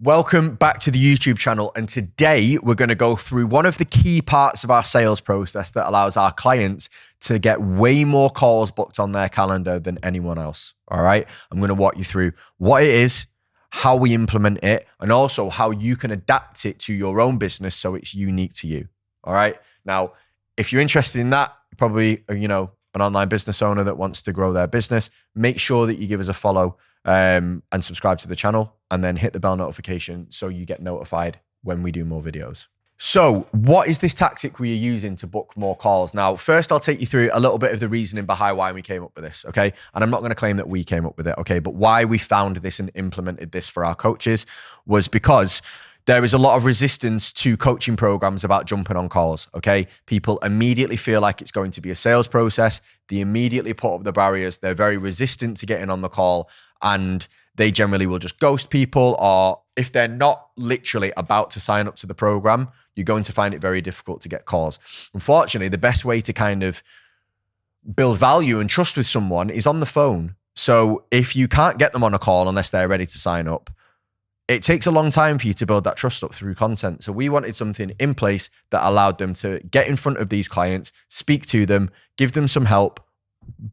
Welcome back to the YouTube channel, and today we're going to go through one of the key parts of our sales process that allows our clients to get way more calls booked on their calendar than anyone else. All right, I'm going to walk you through what it is, how we implement it, and also how you can adapt it to your own business so it's unique to you. All right, now if you're interested in that, probably an online business owner that wants to grow their business, make sure that you give us a follow and subscribe to the channel, and then hit the bell notification so you get notified when we do more videos. So what is this tactic we are using to book more calls? Now, first I'll take you through a little bit of the reasoning behind why we came up with this, okay? And I'm not going to claim that we came up with it, okay? But why we found this and implemented this for our coaches was because there is a lot of resistance to coaching programs about jumping on calls, okay? People immediately feel like it's going to be a sales process. They immediately put up the barriers. They're very resistant to getting on the call, and they generally will just ghost people, or if they're not literally about to sign up to the program, you're going to find it very difficult to get calls. Unfortunately, the best way to kind of build value and trust with someone is on the phone. So if you can't get them on a call unless they're ready to sign up, it takes a long time for you to build that trust up through content. So we wanted something in place that allowed them to get in front of these clients, speak to them, give them some help,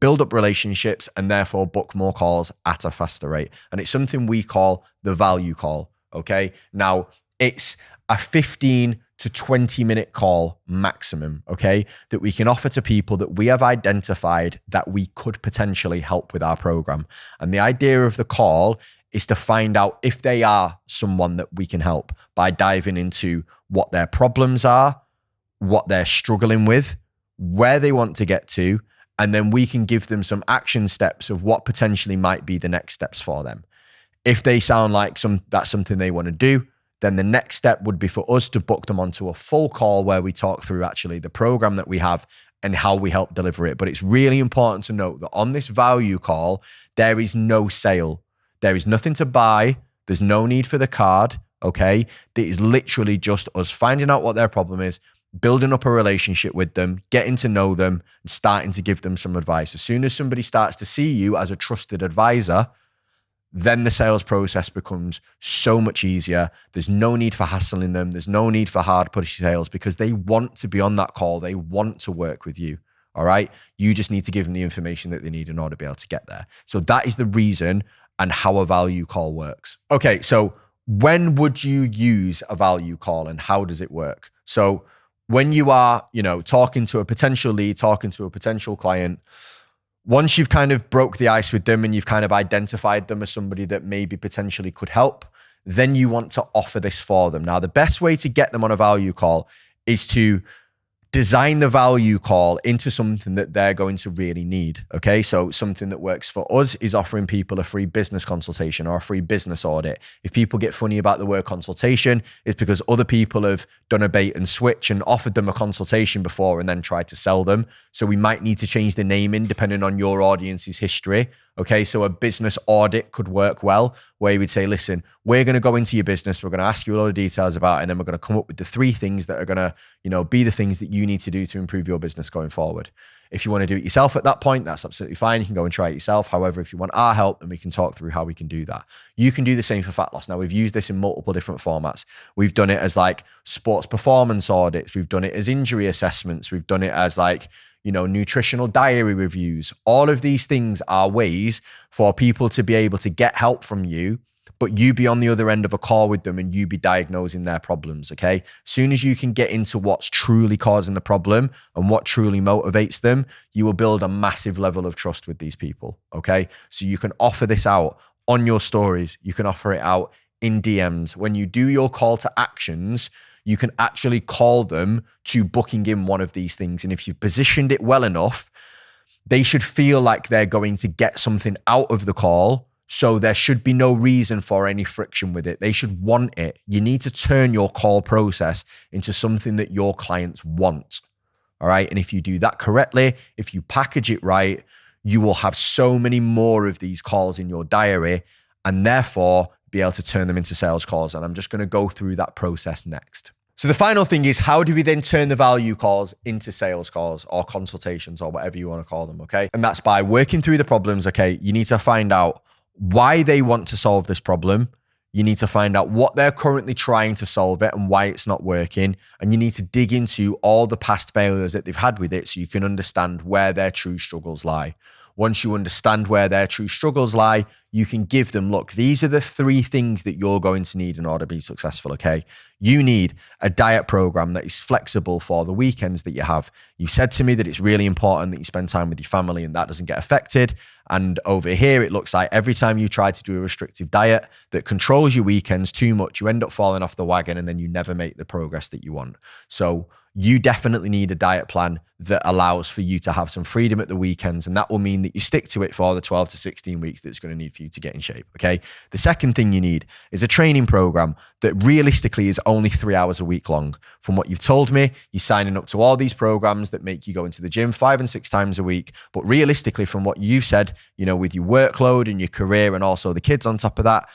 build up relationships, and therefore book more calls at a faster rate. And it's something we call the value call, okay? Now, it's a 15 to 20 minute call maximum, okay, that we can offer to people that we have identified that we could potentially help with our program. And the idea of the call is to find out if they are someone that we can help by diving into what their problems are, what they're struggling with, where they want to get to, and then we can give them some action steps of what potentially might be the next steps for them. If they sound like that's something they want to do, then the next step would be for us to book them onto a full call where we talk through actually the program that we have and how we help deliver it. But it's really important to note that on this value call, there is no sale. There is nothing to buy. There's no need for the card, okay? It is literally just us finding out what their problem is, building up a relationship with them, getting to know them, and starting to give them some advice. As soon as somebody starts to see you as a trusted advisor, then the sales process becomes so much easier. There's no need for hassling them. There's no need for hard push sales because they want to be on that call. They want to work with you, all right? You just need to give them the information that they need in order to be able to get there. So that is the reason and how a value call works. Okay, so when would you use a value call and how does it work? So when you are, talking to a potential lead, talking to a potential client, once you've kind of broke the ice with them and you've kind of identified them as somebody that maybe potentially could help, then you want to offer this for them. Now, the best way to get them on a value call is to design the value call into something that they're going to really need, okay? So something that works for us is offering people a free business consultation or a free business audit. If people get funny about the word consultation, it's because other people have done a bait and switch and offered them a consultation before and then tried to sell them. So we might need to change the naming depending on your audience's history, okay? So a business audit could work well, where you would say, listen, we're going to go into your business. We're going to ask you a lot of details about it, and then we're going to come up with the 3 things that are going to, be the things that you need to do to improve your business going forward. If you want to do it yourself at that point, that's absolutely fine. You can go and try it yourself. However, if you want our help, then we can talk through how we can do that. You can do the same for fat loss. Now, we've used this in multiple different formats. We've done it as like sports performance audits. We've done it as injury assessments. We've done it as like, nutritional diary reviews. All of these things are ways for people to be able to get help from you, but you be on the other end of a call with them and you be diagnosing their problems, okay? Soon as you can get into what's truly causing the problem and what truly motivates them, you will build a massive level of trust with these people, okay? So you can offer this out on your stories. You can offer it out in DMs. When you do your call to actions, you can actually call them to booking in one of these things. And if you've positioned it well enough, they should feel like they're going to get something out of the call. So there should be no reason for any friction with it. They should want it. You need to turn your call process into something that your clients want. All right. And if you do that correctly, if you package it right, you will have so many more of these calls in your diary and therefore be able to turn them into sales calls. And I'm just going to go through that process next. So the final thing is, how do we then turn the value calls into sales calls or consultations or whatever you want to call them, okay? And that's by working through the problems, okay? You need to find out why they want to solve this problem. You need to find out what they're currently trying to solve it and why it's not working. And you need to dig into all the past failures that they've had with it so you can understand where their true struggles lie. Once you understand where their true struggles lie, you can give them, look, these are the 3 things that you're going to need in order to be successful, okay? You need a diet program that is flexible for the weekends that you have. You said to me that it's really important that you spend time with your family and that doesn't get affected. And over here, it looks like every time you try to do a restrictive diet that controls your weekends too much, you end up falling off the wagon and then you never make the progress that you want. So you definitely need a diet plan that allows for you to have some freedom at the weekends. And that will mean that you stick to it for the 12 to 16 weeks that it's going to need for you to get in shape. Okay. The second thing you need is a training program that realistically is only 3 hours a week long. From what you've told me, you're signing up to all these programs that make you go into the gym 5 and 6 times a week. But realistically, from what you've said, with your workload and your career and also the kids on top of that,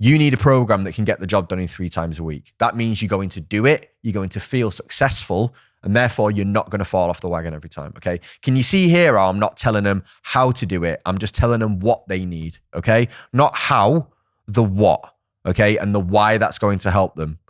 you need a program that can get the job done in 3 times a week. That means you're going to do it, you're going to feel successful, and therefore you're not going to fall off the wagon every time, okay? Can you see here how I'm not telling them how to do it? I'm just telling them what they need, okay? Not how, the what, okay? And the why that's going to help them.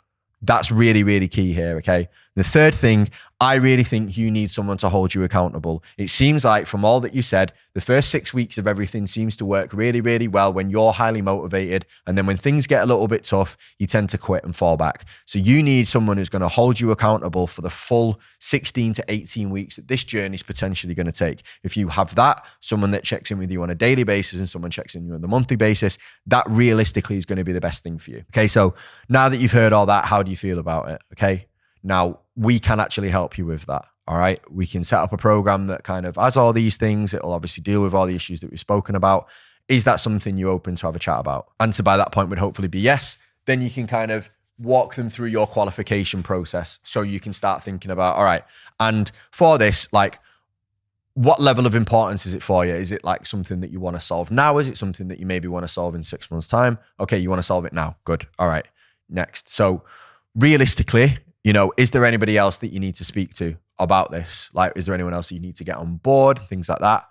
That's really, really key here, okay? The third thing, I really think you need someone to hold you accountable. It seems like from all that you said, the first 6 weeks of everything seems to work really, really well when you're highly motivated. And then when things get a little bit tough, you tend to quit and fall back. So you need someone who's going to hold you accountable for the full 16 to 18 weeks that this journey is potentially going to take. If you have that, someone that checks in with you on a daily basis and someone checks in with you on a monthly basis, that realistically is going to be the best thing for you. Okay, so now that you've heard all that, how do you feel about it? Okay, now we can actually help you with that. All right. We can set up a program that kind of has all these things. It'll obviously deal with all the issues that we've spoken about. Is that something you're open to have a chat about? Answer by that point would hopefully be yes. Then you can kind of walk them through your qualification process. So you can start thinking about, all right, and for this, like, what level of importance is it for you? Is it like something that you want to solve now? Is it something that you maybe want to solve in 6 months' time? Okay, you want to solve it now. Good. All right. Next. So realistically, is there anybody else that you need to speak to about this? Like, is there anyone else that you need to get on board? Things like that.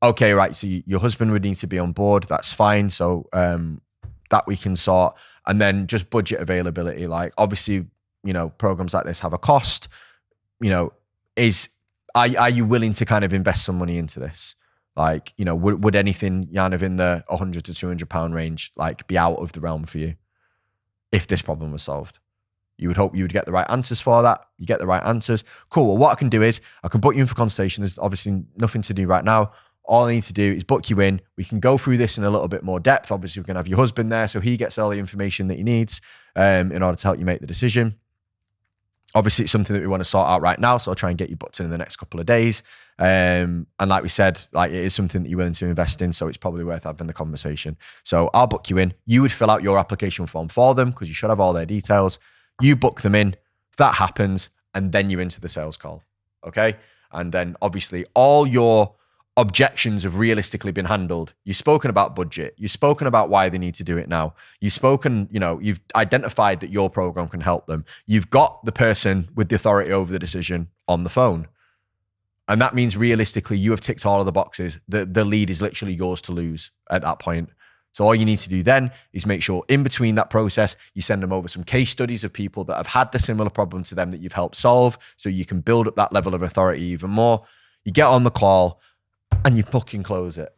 Okay, right. So your husband would need to be on board. That's fine. So that we can sort. And then just budget availability. Like, obviously, programs like this have a cost. Are you willing to kind of invest some money into this? Like, would anything kind of in the £100 to £200 range, like, be out of the realm for you if this problem was solved? You would hope you would get the right answers for that. You get the right answers. Cool. Well, what I can do is I can book you in for consultation. There's obviously nothing to do right now. All I need to do is book you in. We can go through this in a little bit more depth. Obviously, we're going to have your husband there, so he gets all the information that he needs in order to help you make the decision. Obviously, it's something that we want to sort out right now, so I'll try and get you booked in the next couple of days. And like we said, like, it is something that you're willing to invest in, so it's probably worth having the conversation. So I'll book you in. You would fill out your application form for them because you should have all their details. You book them in, that happens, and then you're into the sales call, okay? And then obviously all your objections have realistically been handled. You've spoken about budget. You've spoken about why they need to do it now. You've spoken, you've identified that your program can help them. You've got the person with the authority over the decision on the phone. And that means realistically you have ticked all of the boxes. The lead is literally yours to lose at that point. So all you need to do then is make sure in between that process, you send them over some case studies of people that have had the similar problem to them that you've helped solve, so you can build up that level of authority even more. You get on the call and you fucking close it.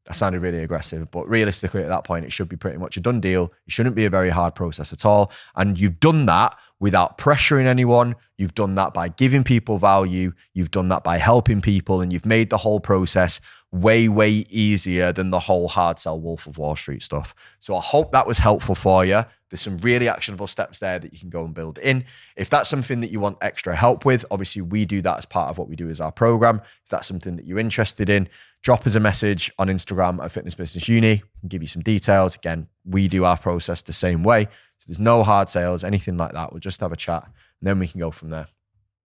That sounded really aggressive, but realistically at that point, it should be pretty much a done deal. It shouldn't be a very hard process at all. And you've done that without pressuring anyone. You've done that by giving people value. You've done that by helping people, and you've made the whole process way, way easier than the whole hard sell Wolf of Wall Street stuff. So I hope that was helpful for you. There's some really actionable steps there that you can go and build in. If that's something that you want extra help with, obviously we do that as part of what we do as our program. If that's something that you're interested in, drop us a message on Instagram at Fitness Business Uni. We can give you some details. Again, we do our process the same way. So there's no hard sales, anything like that. We'll just have a chat and then we can go from there.